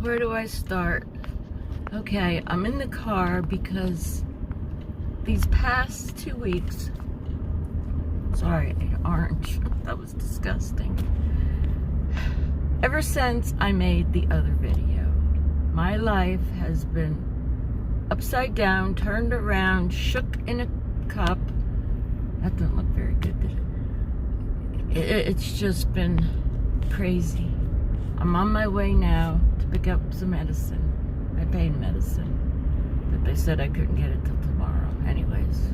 Where do I start? Okay, I'm in the car because these past 2 weeks, sorry, orange, that was disgusting. Ever since I made the other video, my life has been upside down, turned around, shook in a cup. That doesn't look very good, did it? It's just been crazy. I'm on my way now to pick up some medicine, my pain medicine, but they said I couldn't get it till tomorrow. Anyways,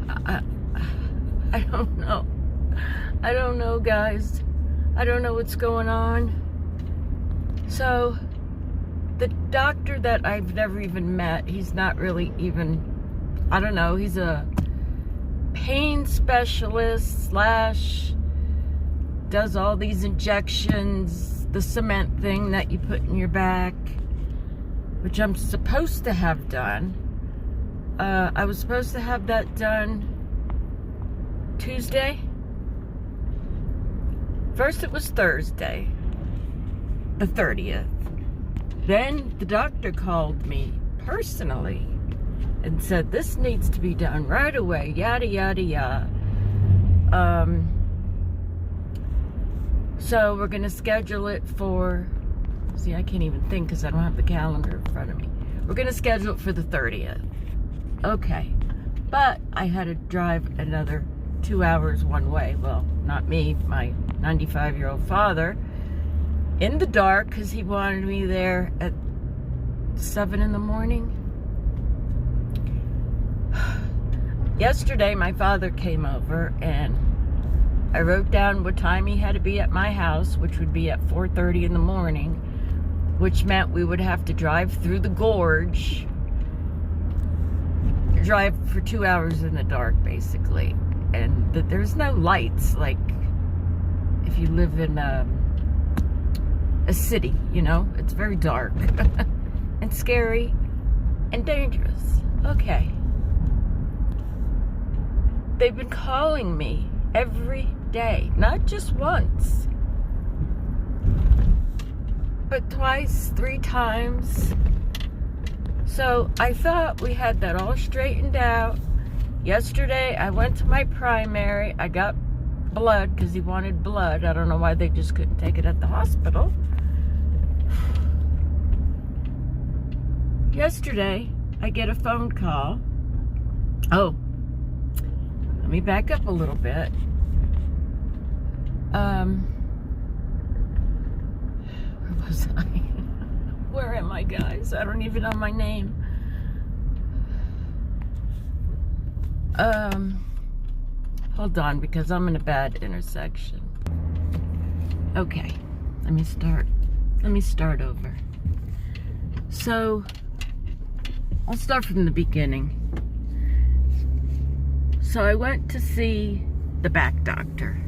I don't know. I don't know, guys. I don't know what's going on. So, the doctor that I've never even met, he's not really even, I don't know, he's a pain specialist slash does all these injections, the cement thing that you put in your back, which I'm supposed to have done. I was supposed to have that done Tuesday. First it was Thursday, the 30th. Then the doctor called me personally and said, this needs to be done right away, yada, yada, yada. So we're going to schedule it for, see, I can't even think because I don't have the calendar in front of me. We're going to schedule it for the 30th. Okay. But I had to drive another 2 hours one way. Well, not me, my 95-year-old father, in the dark because he wanted me there at 7 in the morning. Yesterday, my father came over and I wrote down what time he had to be at my house, which would be at 4:30 in the morning, which meant we would have to drive through the gorge, drive for 2 hours in the dark, basically. And there's no lights, like if you live in a city, you know? It's very dark and scary and dangerous. Okay. They've been calling me every day, not just once, but twice, 3 times. So I thought we had that all straightened out. Yesterday I went to my primary. I got blood because he wanted blood. I don't know why they just couldn't take it at the hospital. Yesterday I get a phone call. Oh, let me back up a little bit. Where was I? Where am I, guys? I don't even know my name. Hold on, because I'm in a bad intersection. Okay, let me start over. So, I'll start from the beginning. So I went to see the back doctor,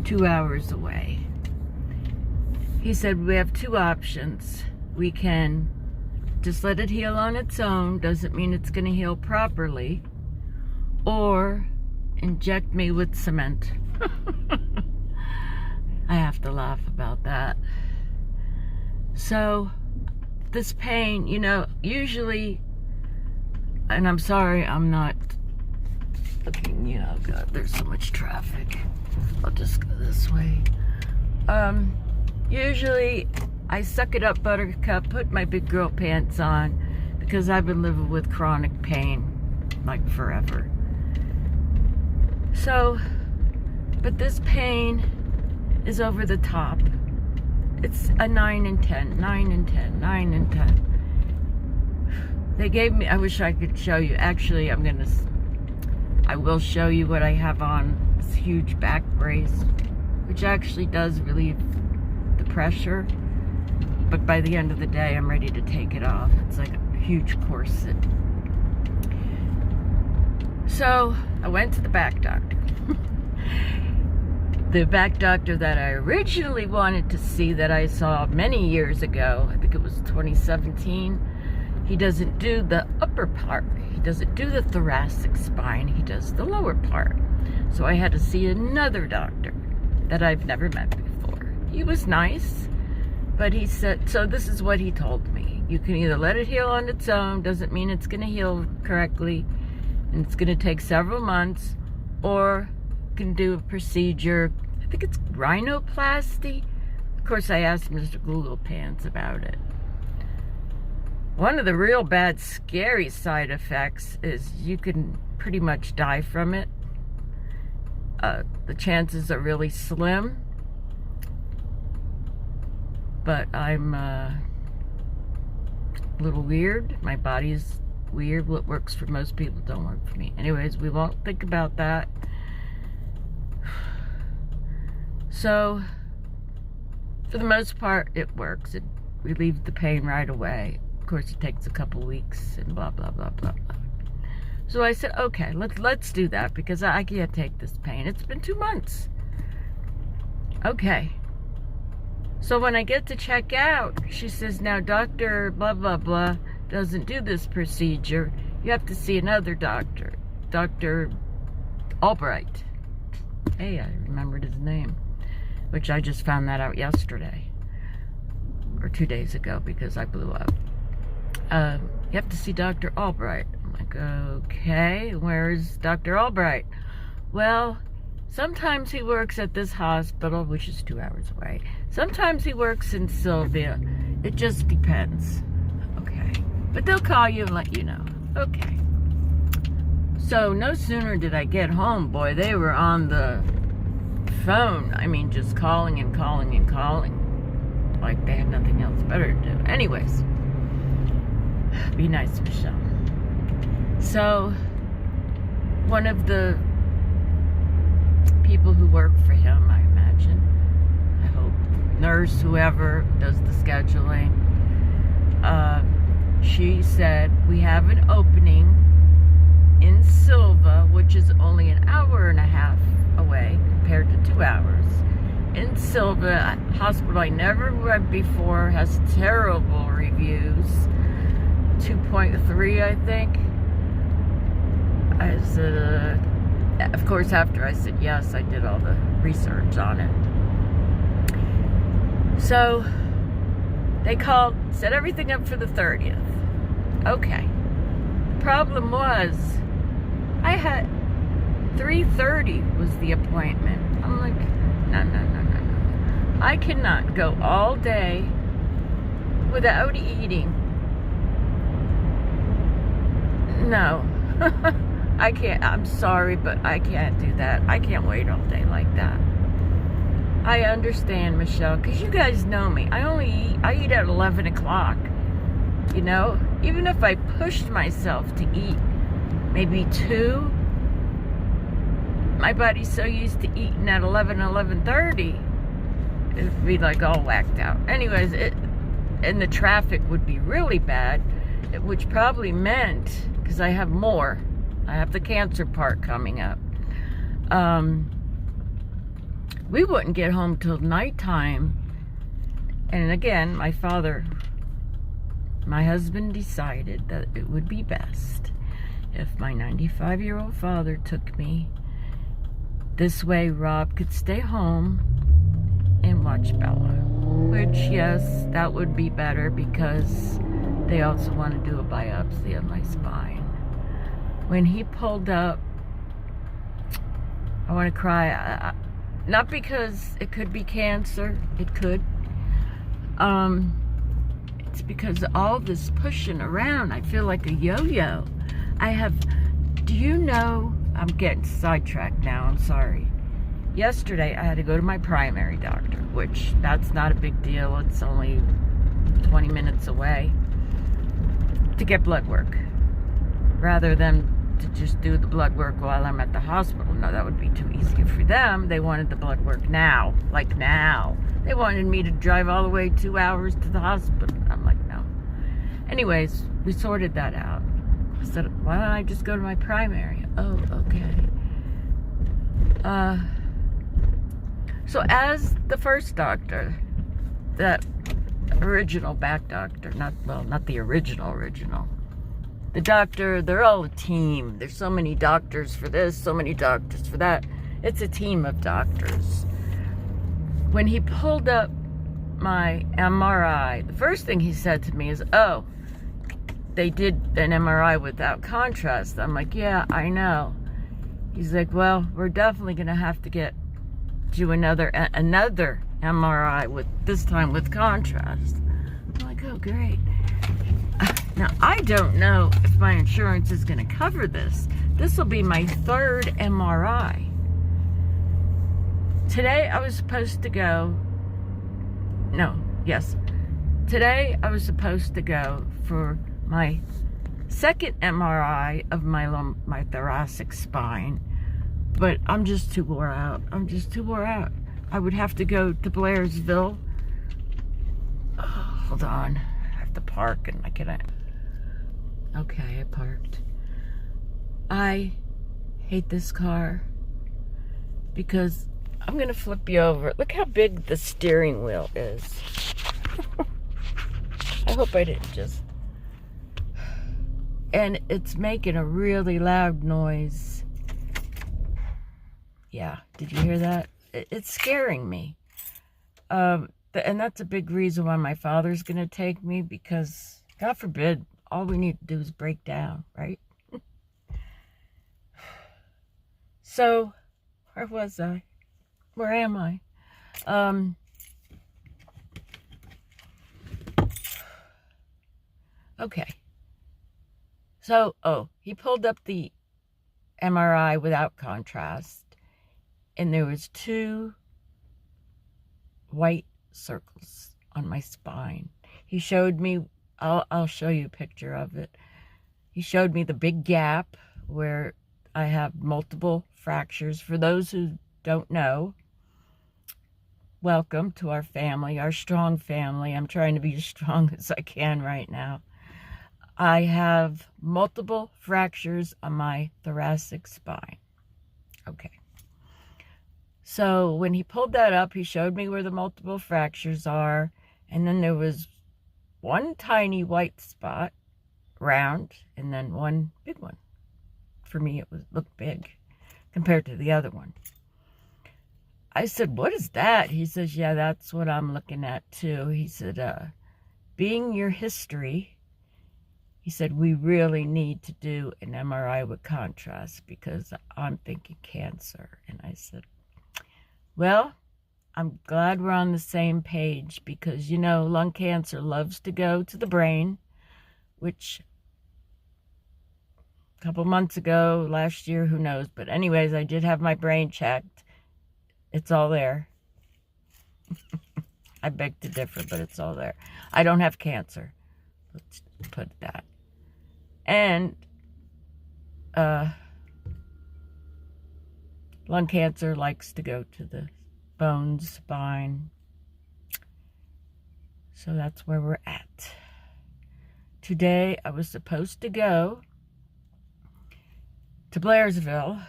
2 hours away. He said, we have 2 options. We can just let it heal on its own, doesn't mean it's gonna heal properly, or inject me with cement. I have to laugh about that. So, this pain, you know, usually, and I'm sorry, I'm not looking, you know, God, there's so much traffic. I'll just go this way. Usually, I suck it up, buttercup, put my big girl pants on, because I've been living with chronic pain, like forever. So, but this pain is over the top. It's a 9 and 10, 9 and 10, 9 and 10. They gave me, I wish I could show you. Actually, I will show you what I have on. This huge back brace, which actually does relieve the pressure. But by the end of the day, I'm ready to take it off. It's like a huge corset. So, I went to the back doctor. The back doctor that I originally wanted to see, that I saw many years ago, I think it was 2017, he doesn't do the upper part. He doesn't do the thoracic spine. He does the lower part. So I had to see another doctor that I've never met before. he was nice, but he said, so this is what he told me. You can either let it heal on its own, doesn't mean it's going to heal correctly, and it's going to take several months, or you can do a procedure. I think it's rhinoplasty. Of course, I asked Mr. Google Pants about it. One of the real bad, scary side effects is you can pretty much die from it. The chances are really slim. But I'm a little weird. My body's weird. What works for most people don't work for me. Anyways, we won't think about that. So, for the most part, it works. It relieves the pain right away. Of course, it takes a couple weeks and blah, blah, blah, blah, blah. So I said, okay, let's do that because I can't take this pain. It's been 2 months. Okay. So when I get to check out, she says, now Dr. blah, blah, blah doesn't do this procedure. You have to see another doctor, Dr. Albright. Hey, I remembered his name, which I just found that out yesterday or 2 days ago because I blew up. You have to see Dr. Albright. I'm like, okay, where's Dr. Albright? Well, sometimes he works at this hospital, which is 2 hours away. Sometimes he works in Sylvia. It just depends. Okay. But they'll call you and let you know. Okay. So no sooner did I get home, boy, they were on the phone. I mean, just calling and calling and calling. Like they had nothing else better to do. Anyways. Be nice, Michelle. So, one of the people who work for him, I imagine, I hope, nurse, whoever does the scheduling, she said, we have an opening in Silva, which is only an hour and a half away compared to 2 hours. In Silva, a hospital I never went before, has terrible reviews. 2.3, I think. I said, of course, after I said yes, I did all the research on it. So, they called, set everything up for the 30th. Okay. The problem was, I had 3:30 was the appointment. I'm like, no. I cannot go all day without eating. No. I can't. I'm sorry, but I can't do that. I can't wait all day like that. I understand, Michelle, because you guys know me. I eat at 11 o'clock. You know? Even if I pushed myself to eat maybe 2, my body's so used to eating at 11:30, it'd be like all whacked out. Anyways, and the traffic would be really bad, which probably meant, because I have more. I have the cancer part coming up. We wouldn't get home till nighttime. And again, my husband decided that it would be best if my 95-year-old father took me. This way, Rob could stay home and watch Bella. Which, yes, that would be better because they also want to do a biopsy of my spine. When he pulled up, I want to cry. Not because it could be cancer. It could. It's because of all this pushing around. I feel like a yo-yo. Do you know, I'm getting sidetracked now, I'm sorry. Yesterday, I had to go to my primary doctor, which that's not a big deal. It's only 20 minutes away, to get blood work. Rather than to just do the blood work while I'm at the hospital. No, that would be too easy for them. They wanted the blood work now. Like now. They wanted me to drive all the way 2 hours to the hospital. I'm like, no. Anyways, we sorted that out. I said, why don't I just go to my primary? Oh, okay. So as the first doctor, that original back doctor, not the original. The doctor, they're all a team. There's so many doctors for this, so many doctors for that. It's a team of doctors. when he pulled up my MRI, the first thing he said to me is, "Oh, they did an MRI without contrast." I'm like, "Yeah, I know." He's like, "Well, we're definitely gonna have to get you another MRI, with this time with contrast." I'm like, "Oh, great." Now, I don't know if my insurance is gonna cover this. This will be my third MRI. Today I was supposed to go, today I was supposed to go for my second MRI of my thoracic spine, but I'm just too wore out. I would have to go to Blairsville. Oh, hold on, I have to park and I can. Okay, I parked. I hate this car because I'm gonna flip you over. Look how big the steering wheel is. I hope I didn't just... And it's making a really loud noise. Yeah, did you hear that? It's scaring me. And that's a big reason why my father's gonna take me, because, God forbid, all we need to do is break down, right? So, where was I? Where am I? Okay. So, he pulled up the MRI without contrast, and there was 2 white circles on my spine. He showed me, I'll show you a picture of it. He showed me the big gap where I have multiple fractures. For those who don't know, welcome to our family, our strong family. I'm trying to be as strong as I can right now. I have multiple fractures on my thoracic spine. Okay. So when he pulled that up, he showed me where the multiple fractures are. And then there was one tiny white spot, round, and then one big one. For me, it looked big compared to the other one. I said, "What is that?" He says, "Yeah, that's what I'm looking at too." He said, "Being your history," he said, "we really need to do an MRI with contrast because I'm thinking cancer." And I said, "Well, I'm glad we're on the same page because, you know, lung cancer loves to go to the brain, which a couple months ago, last year, who knows. But anyways, I did have my brain checked. It's all there." I beg to differ, but it's all there. I don't have cancer. Let's put that. And lung cancer likes to go to the bones, spine. So that's where we're at. Today, I was supposed to go to Blairsville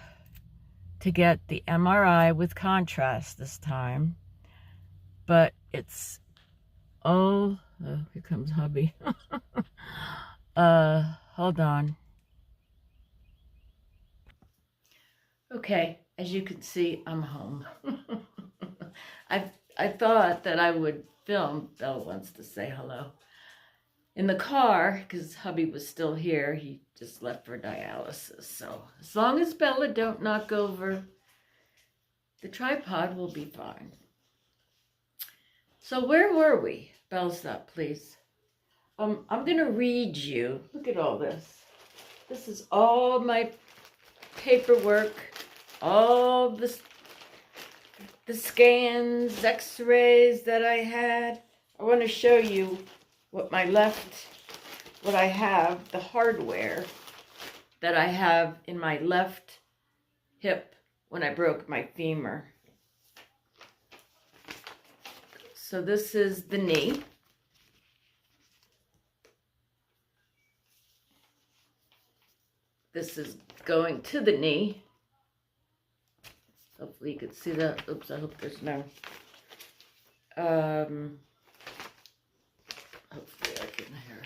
to get the MRI with contrast this time. But it's, here comes hubby. Hold on. Okay, as you can see, I'm home. I thought that I would film. Bella wants to say hello. In the car, because hubby was still here. He just left for dialysis. So as long as Bella don't knock over the tripod, we'll be fine. So where were we? Bella, stop, please. I'm going to read you. Look at all this. This is all my paperwork, all the scans, x-rays that I had. I want to show you what I have, the hardware that I have in my left hip when I broke my femur. So this is the knee. This is going to the knee. Hopefully you can see that. Oops, I hope there's no... hopefully I can hear.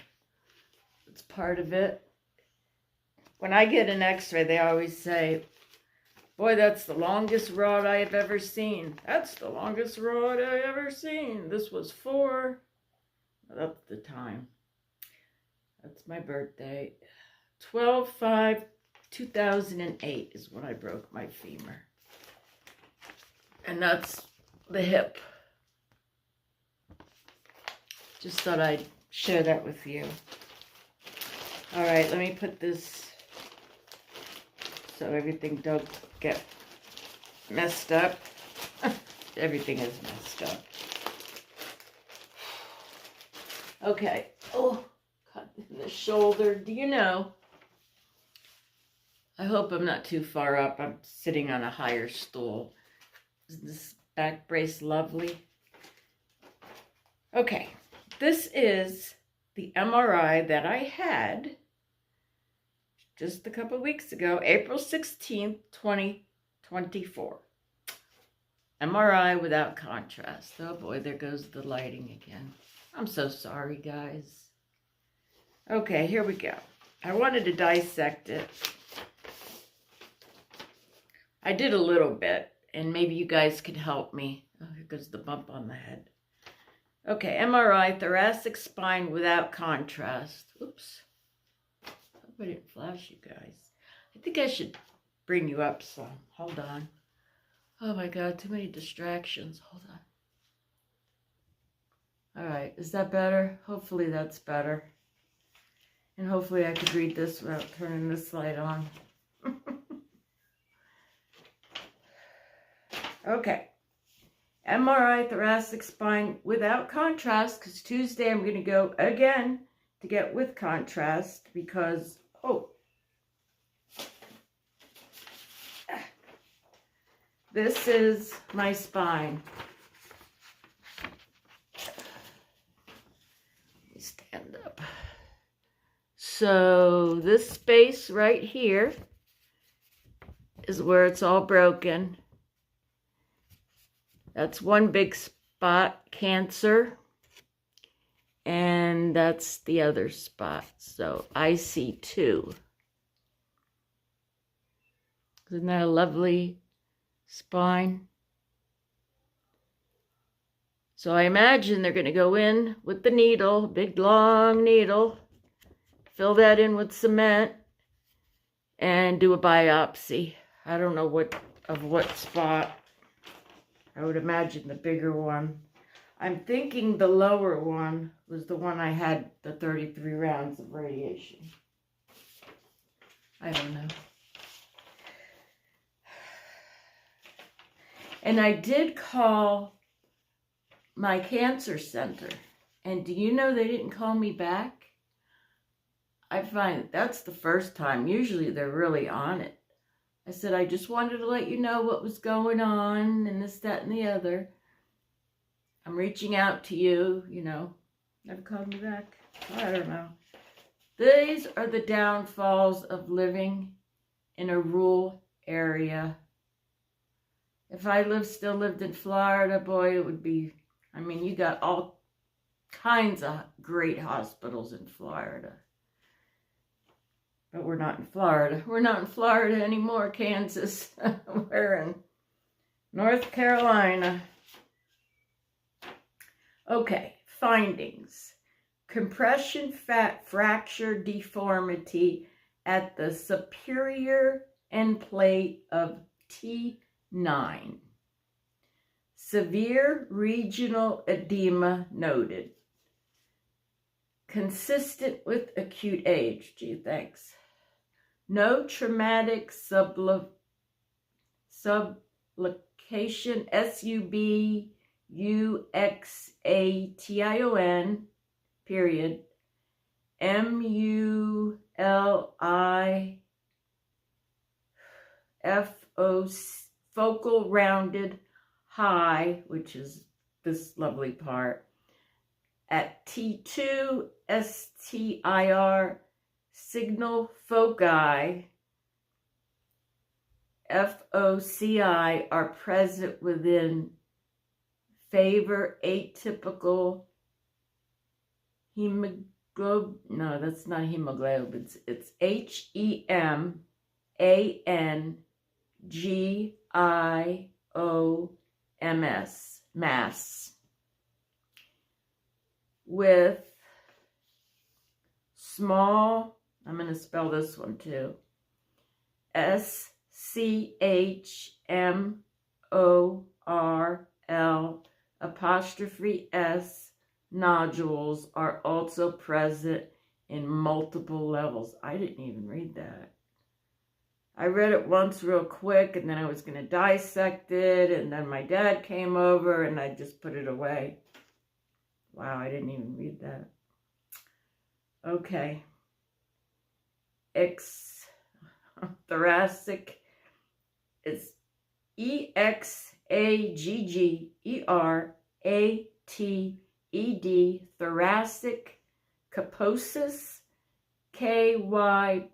It's part of it. When I get an x-ray, they always say, Boy, that's the longest rod I have ever seen. That's the longest rod I ever seen. This was that's the time. That's my birthday. 12/5/2008 is when I broke my femur. And that's the hip. Just thought I'd share that with you. All right, let me put this so everything don't get messed up. Everything is messed up. Okay. Oh, cut in the shoulder. Do you know? I hope I'm not too far up. I'm sitting on a higher stool. Isn't this back brace lovely? Okay. This is the MRI that I had just a couple weeks ago, April 16th, 2024. MRI without contrast. Oh boy, there goes the lighting again. I'm so sorry, guys. Okay, here we go. I wanted to dissect it. I did a little bit, and maybe you guys could help me. Oh, here goes the bump on the head. Okay, MRI, thoracic spine without contrast. Oops. Hope I didn't flash you guys. I think I should bring you up some. Hold on. Oh my God, too many distractions. Hold on. All right, is that better? Hopefully that's better. And hopefully I could read this without turning this light on. Okay. MRI thoracic spine without contrast, because Tuesday I'm going to go again to get with contrast because, this is my spine. Let me stand up. So this space right here is where it's all broken. That's one big spot, cancer, and that's the other spot. So I see two. Isn't that a lovely spine? So I imagine they're going to go in with the needle, big long needle, fill that in with cement, and do a biopsy. I don't know what spot. I would imagine the bigger one. I'm thinking the lower one was the one I had the 33 rounds of radiation. I don't know. And I did call my cancer center. And do you know they didn't call me back? I find that's the first time. Usually they're really on it. I said, I just wanted to let you know what was going on and this, that, and the other. I'm reaching out to you, Never called me back. I don't know. These are the downfalls of living in a rural area. If I still lived in Florida, boy, it would be, you got all kinds of great hospitals in Florida. But we're not in Florida. We're not in Florida anymore, Kansas. We're in North Carolina. Okay, findings. Compression fat fracture deformity at the superior end plate of T9. Severe regional edema noted. Consistent with acute age. Gee, thanks. No traumatic subluxation, SUBUXATION, period, MULIFO, focal rounded high, which is this lovely part, at T2 STIR signal foci FOCI are present within favor atypical hemoglobin. No, that's not hemoglobin. It's HEMANGLobin G-I-O-M-S, mass, with small, I'm going to spell this one too, SCHMORL'(S) nodules are also present in multiple levels. I didn't even read that. I read it once real quick, and then I was going to dissect it, and then my dad came over, and I just put it away. Wow, I didn't even read that. Okay. Thoracic is EXAGGERATED, thoracic kyphosis, KYPHOSIS.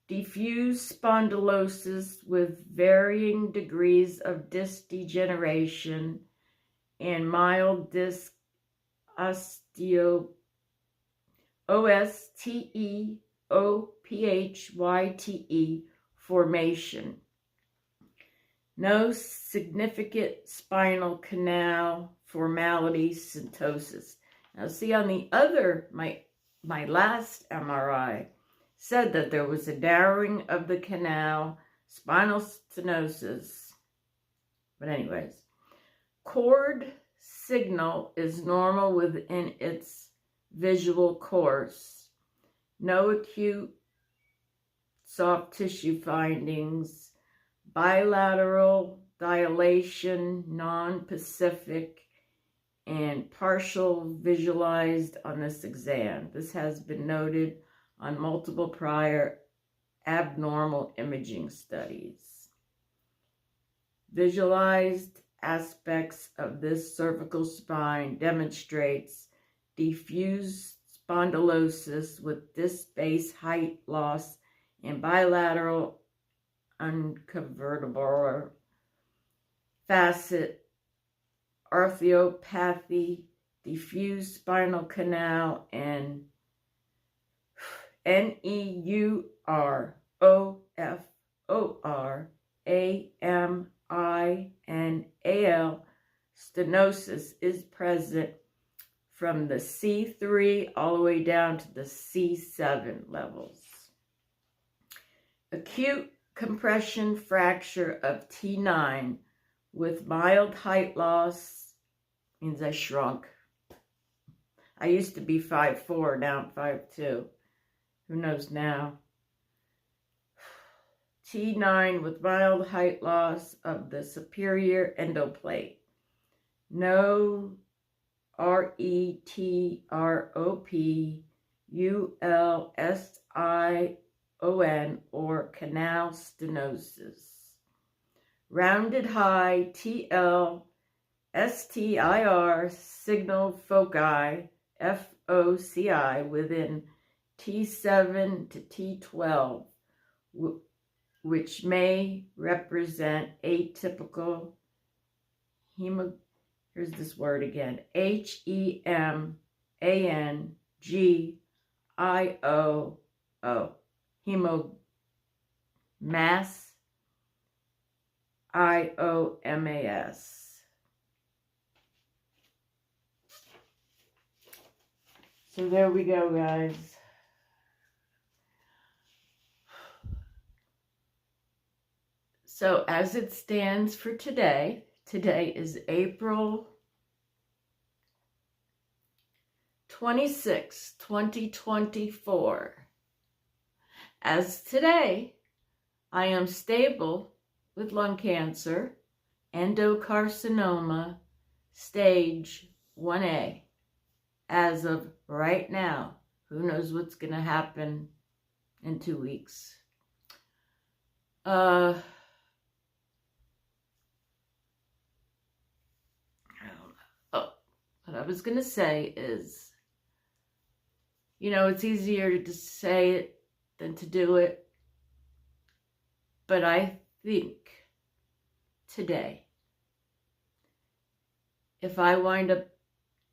Diffuse spondylosis with varying degrees of disc degeneration and mild disc osteophyte formation. No significant spinal canal formality syntosis. Now see, on the other, my last MRI said that there was a narrowing of the canal, spinal stenosis. But anyways, cord signal is normal within its visual course. No acute soft tissue findings. Bilateral dilation, non-specific, and partial visualized on this exam. This has been noted on multiple prior abnormal imaging studies. Visualized aspects of this cervical spine demonstrates diffuse spondylosis with disc base height loss and bilateral unconvertible facet arthropathy, diffuse spinal canal, and neuroforaminal stenosis is present from the C3 all the way down to the C7 levels. Acute compression fracture of T9 with mild height loss means I shrunk. I used to be 5'4", now I'm 5'2". Who knows now? T9 with mild height loss of the superior endoplate. No retropuLSION or canal stenosis. Rounded high TL STIR signal foci, FOCI, within T7 to T12, which may represent atypical here's this word again, HEMANGIOO, mass IOMAS. So there we go, guys. So as it stands for today, today is April 26, 2024. As today, I am stable with lung cancer, endocarcinoma, stage 1A. As of right now, who knows what's going to happen in 2 weeks. I don't know. Oh, what I was going to say is, you know, it's easier to say it than to do it. But I think today, if I wind up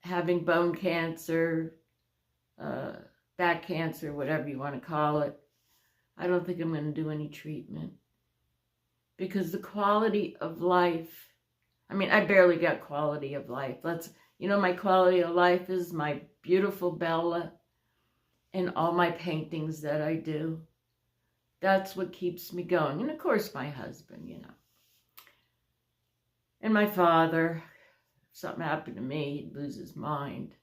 having bone cancer, back cancer, whatever you want to call it. I don't think I'm going to do any treatment. Because the quality of life, I mean, I barely got quality of life. My quality of life is my beautiful Bella and all my paintings that I do. That's what keeps me going. And of course, my husband, And my father. If something happened to me, he'd lose his mind.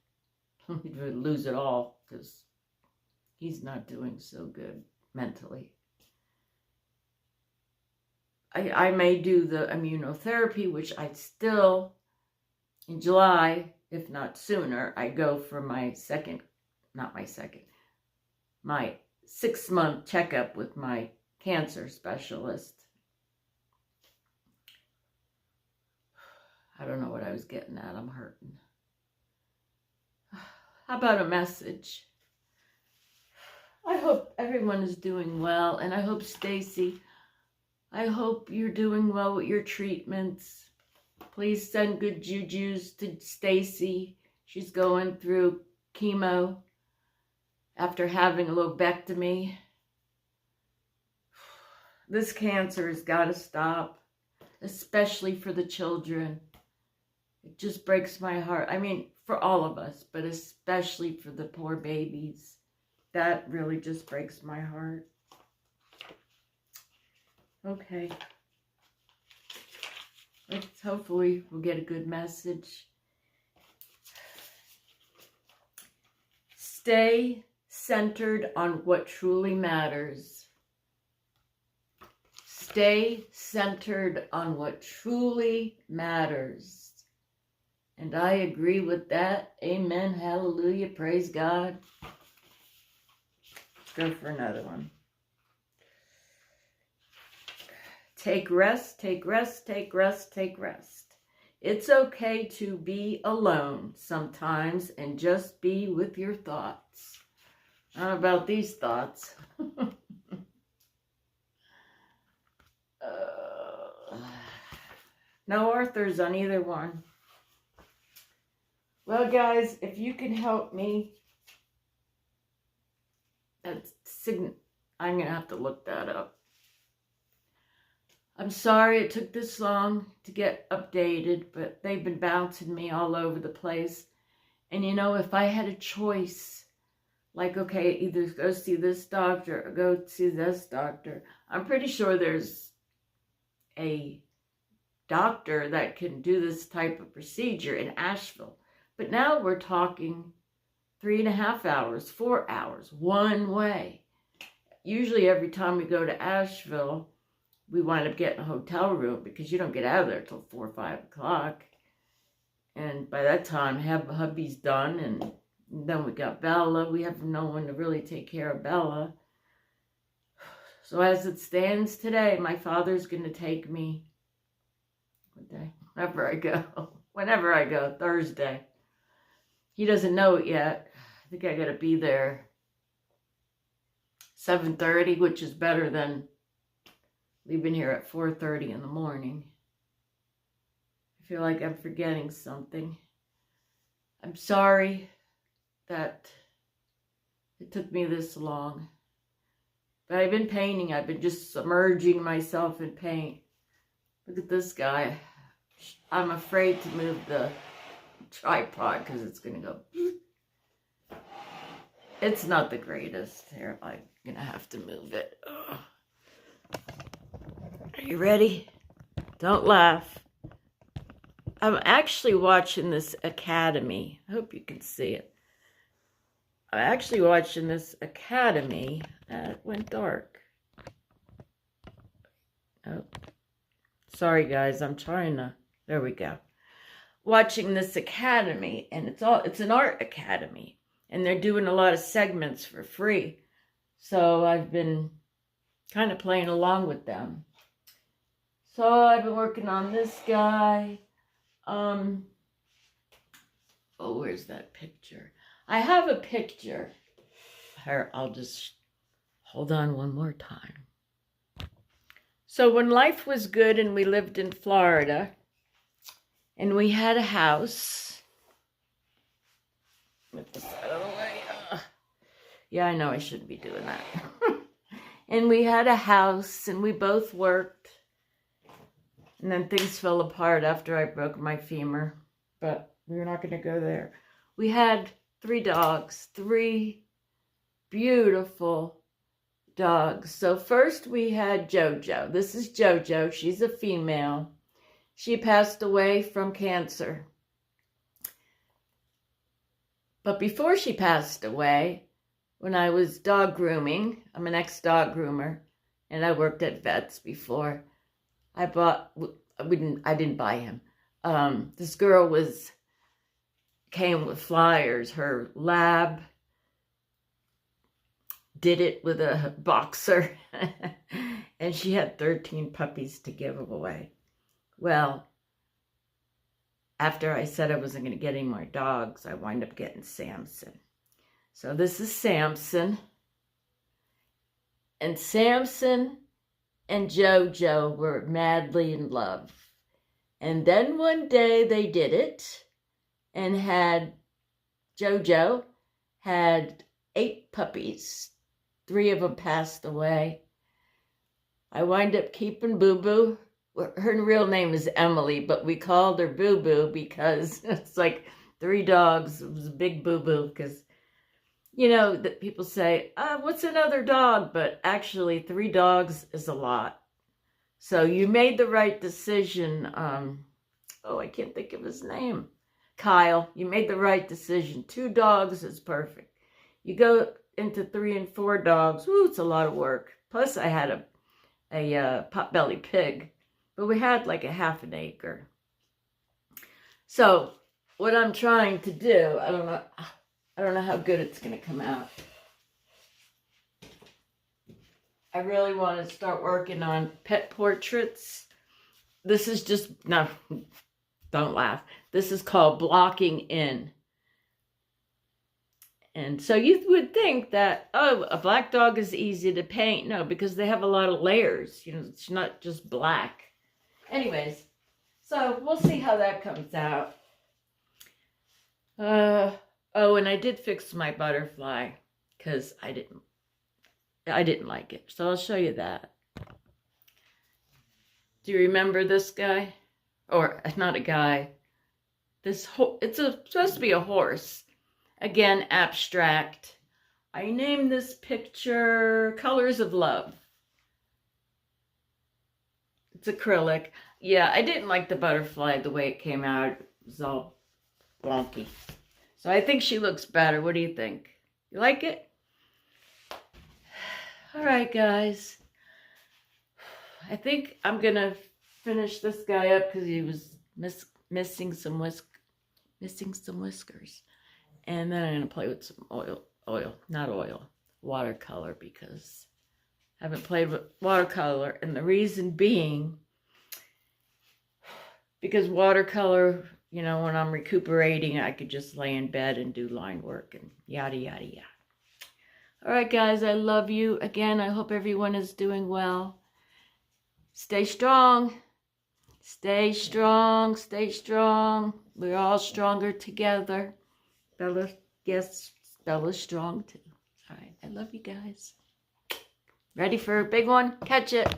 He'd lose it all because he's not doing so good mentally. I may do the immunotherapy, which I still, in July, if not sooner, I go for my 6-month checkup with my cancer specialist. I don't know what I was getting at. I'm hurting. How about a message? I hope everyone is doing well, and I hope Stacy, I hope you're doing well with your treatments. Please send good jujus to Stacy. She's going through chemo after having a lobectomy. This cancer has got to stop, especially for the children. It just breaks my heart. I mean, for all of us, but especially for the poor babies. That really just breaks my heart. Okay. Hopefully we'll get a good message. Stay centered on what truly matters. Stay centered on what truly matters. And I agree with that. Amen. Hallelujah. Praise God. Let's go for another one. Take rest, take rest, take rest, take rest. It's okay to be alone sometimes and just be with your thoughts. How about these thoughts? No authors on either one. Well, guys, if you can help me, I'm going to have to look that up. I'm sorry it took this long to get updated, but they've been bouncing me all over the place. And if I had a choice, like, okay, either go see this doctor or go see this doctor, I'm pretty sure there's a doctor that can do this type of procedure in Asheville. But now we're talking 3.5 hours, 4 hours, one way. Usually every time we go to Asheville, we wind up getting a hotel room because you don't get out of there till 4 or 5 o'clock. And by that time, hubby's done, and then we got Bella. We have no one to really take care of Bella. So as it stands today, my father's going to take me, what day? Whenever I go, Thursday. He doesn't know it yet. I think I got to be there 7:30, which is better than leaving here at 4:30 in the morning. I feel like I'm forgetting something. I'm sorry that it took me this long. But I've been painting. I've been just submerging myself in paint. Look at this guy. I'm afraid to move the tripod because it's going to go. It's not the greatest. Here, I'm going to have to move it. Ugh. Are you ready? Don't laugh. I'm actually watching this Academy. I hope you can see it. I'm actually watching this Academy. It went dark. Oh, sorry guys. I'm trying to. There we go. Watching this Academy, and it's an art academy, and they're doing a lot of segments for free. So I've been kind of playing along with them. So I've been working on this guy. Oh, where's that picture? I have a picture. Here, I'll just hold on one more time. So when life was good and we lived in Florida and we had a house, get this out of the way. Yeah, I know I shouldn't be doing that. And we had a house, and we both worked. And then things fell apart after I broke my femur. But we're not going to go there. We had 3 dogs, 3 beautiful dogs. So first we had JoJo. This is JoJo. She's a female. She passed away from cancer. But before she passed away, when I was dog grooming, I'm an ex-dog groomer, and I worked at vets before. I didn't buy him. This girl came with flyers. Her lab did it with a boxer, and she had 13 puppies to give away. Well, after I said I wasn't going to get any more dogs, I wind up getting Samson. So this is Samson. And Samson and JoJo were madly in love. And then one day they did it, and JoJo had 8 puppies. 3 of them passed away. I wind up keeping Boo Boo. Her real name is Emily, but we called her Boo Boo because it's like 3 dogs. It was a big Boo Boo because, you know, that people say, what's another dog? But actually 3 dogs is a lot. So you made the right decision. I can't think of his name. Kyle, you made the right decision. 2 dogs is perfect. You go into 3 and 4 dogs, woo, it's a lot of work. Plus I had a potbelly pig, but we had like a half an acre. So what I'm trying to do, I don't know how good it's going to come out. I really want to start working on pet portraits. This is just, no, don't laugh. This is called blocking in. And so you would think that, a black dog is easy to paint. No, because they have a lot of layers. You know, it's not just black. Anyways, so we'll see how that comes out. And I did fix my butterfly because I didn't like it. So I'll show you that. Do you remember this guy? Or not a guy. It's supposed to be a horse. Again, abstract. I named this picture Colors of Love. It's acrylic. Yeah, I didn't like the butterfly the way it came out. It was all wonky. So I think she looks better. What do you think? You like it? All right, guys. I think I'm going to finish this guy up because he was missing some whiskers. And then I'm going to play with some watercolor, because I haven't played with watercolor. And the reason being, because watercolor, you know, when I'm recuperating, I could just lay in bed and do line work and yada, yada, yada. All right, guys, I love you. Again, I hope everyone is doing well. Stay strong. Stay strong. Stay strong. We're all stronger together. Bella, yes, Bella's strong too. All right, I love you guys. Ready for a big one? Catch it.